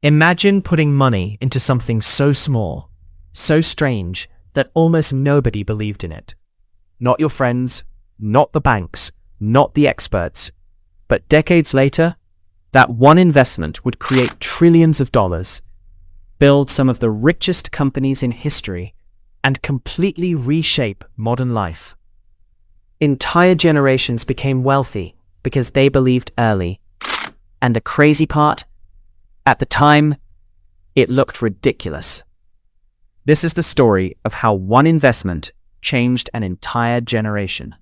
Imagine putting money into something so small, so strange, that almost nobody believed in it. Not your friends, not the banks, not the experts. But decades later, that one investment would create trillions of dollars, build some of the richest companies in history, and completely reshape modern life. Entire generations became wealthy because they believed early. And the crazy part? At the time, it looked ridiculous. This is the story of how one investment changed an entire generation.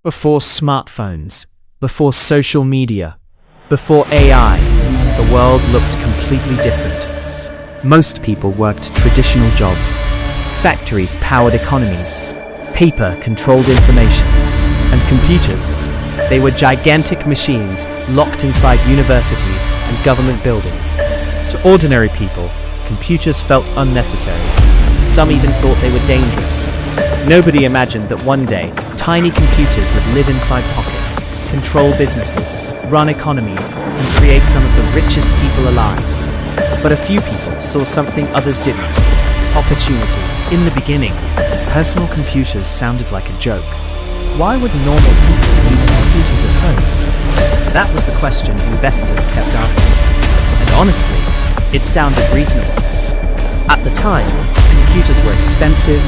Before smartphones, before social media, before AI, the world looked completely different. Most people worked traditional jobs. Factories powered economies. Paper controlled information. And computers, they were gigantic machines locked inside universities and government buildings. To ordinary people, computers felt unnecessary. Some even thought they were dangerous. Nobody imagined that one day, tiny computers would live inside pockets, control businesses, run economies, and create some of the richest people alive. But a few people saw something others didn't. Opportunity. In the beginning, personal computers sounded like a joke. Why would normal people need computers at home? That was the question investors kept asking. And honestly, it sounded reasonable. At the time, computers were expensive,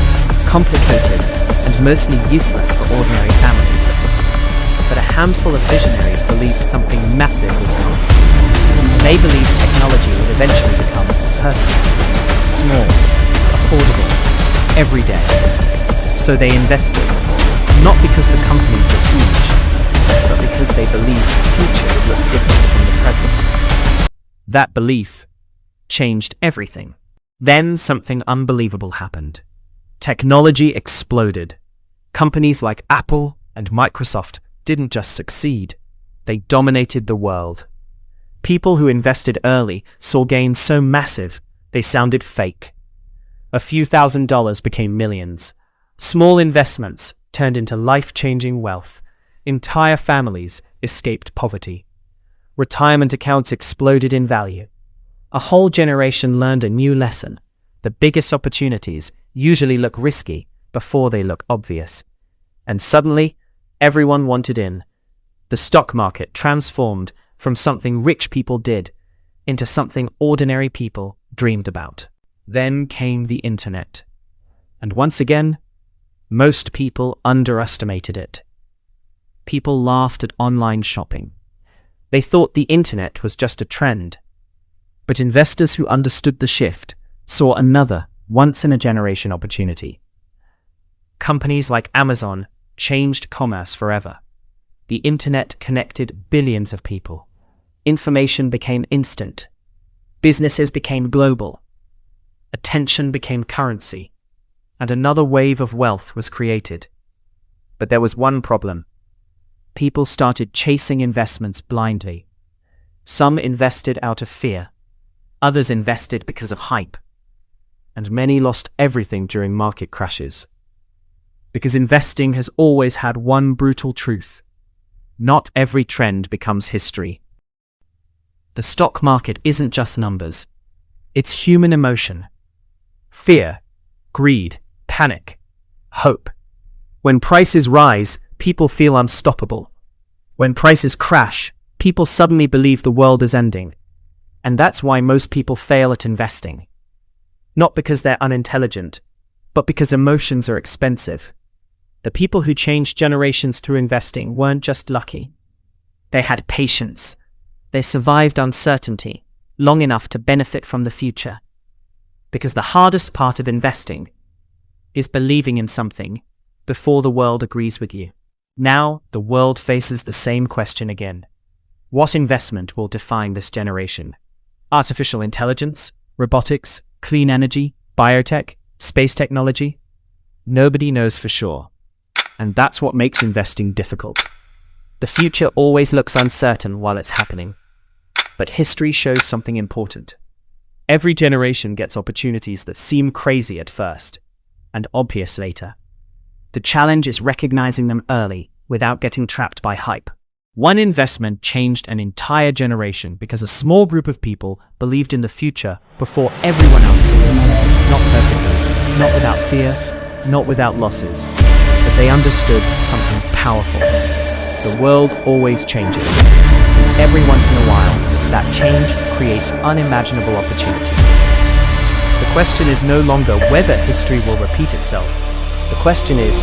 complicated, and mostly useless for ordinary families. But a handful of visionaries believed something massive was coming. They believed technology would eventually become personal, small, affordable, everyday. So they invested, not because the companies were huge, but because they believed the future would look different from the present. That belief changed everything. Then something unbelievable happened. Technology exploded. Companies like Apple and Microsoft didn't just succeed, they dominated the world. People who invested early saw gains so massive, they sounded fake. A few $1,000s became millions. Small investments turned into life-changing wealth. Entire families escaped poverty. Retirement accounts exploded in value. A whole generation learned a new lesson. The biggest opportunities usually look risky before they look obvious. And suddenly, everyone wanted in. The stock market transformed from something rich people did into something ordinary people dreamed about. Then came the internet. And once again, most people underestimated it. People laughed at online shopping. They thought the internet was just a trend. But investors who understood the shift saw another once-in-a-generation opportunity. Companies like Amazon changed commerce forever. The internet connected billions of people. Information became instant. Businesses became global. Attention became currency. And another wave of wealth was created. But there was one problem. People started chasing investments blindly. Some invested out of fear. Others invested because of hype. And many lost everything during market crashes. Because investing has always had one brutal truth. Not every trend becomes history. The stock market isn't just numbers. It's human emotion. Fear, greed, panic, hope. When prices rise, people feel unstoppable. When prices crash, people suddenly believe the world is ending. And that's why most people fail at investing. Not because they're unintelligent, but because emotions are expensive. The people who changed generations through investing weren't just lucky. They had patience. They survived uncertainty long enough to benefit from the future. Because the hardest part of investing is believing in something before the world agrees with you. Now, the world faces the same question again. What investment will define this generation? Artificial intelligence, robotics, clean energy, biotech, space technology? Nobody knows for sure. And that's what makes investing difficult. The future always looks uncertain while it's happening. But history shows something important. Every generation gets opportunities that seem crazy at first, and obvious later. The challenge is recognizing them early without getting trapped by hype. One investment changed an entire generation because a small group of people believed in the future before everyone else did. Not perfectly, not without fear, not without losses, but they understood something powerful. The world always changes. Every once in a while, that change creates unimaginable opportunity. The question is no longer whether history will repeat itself. The question is,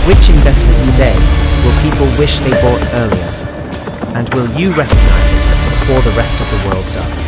which investment today will people wish they bought earlier? And will you recognize it before the rest of the world does?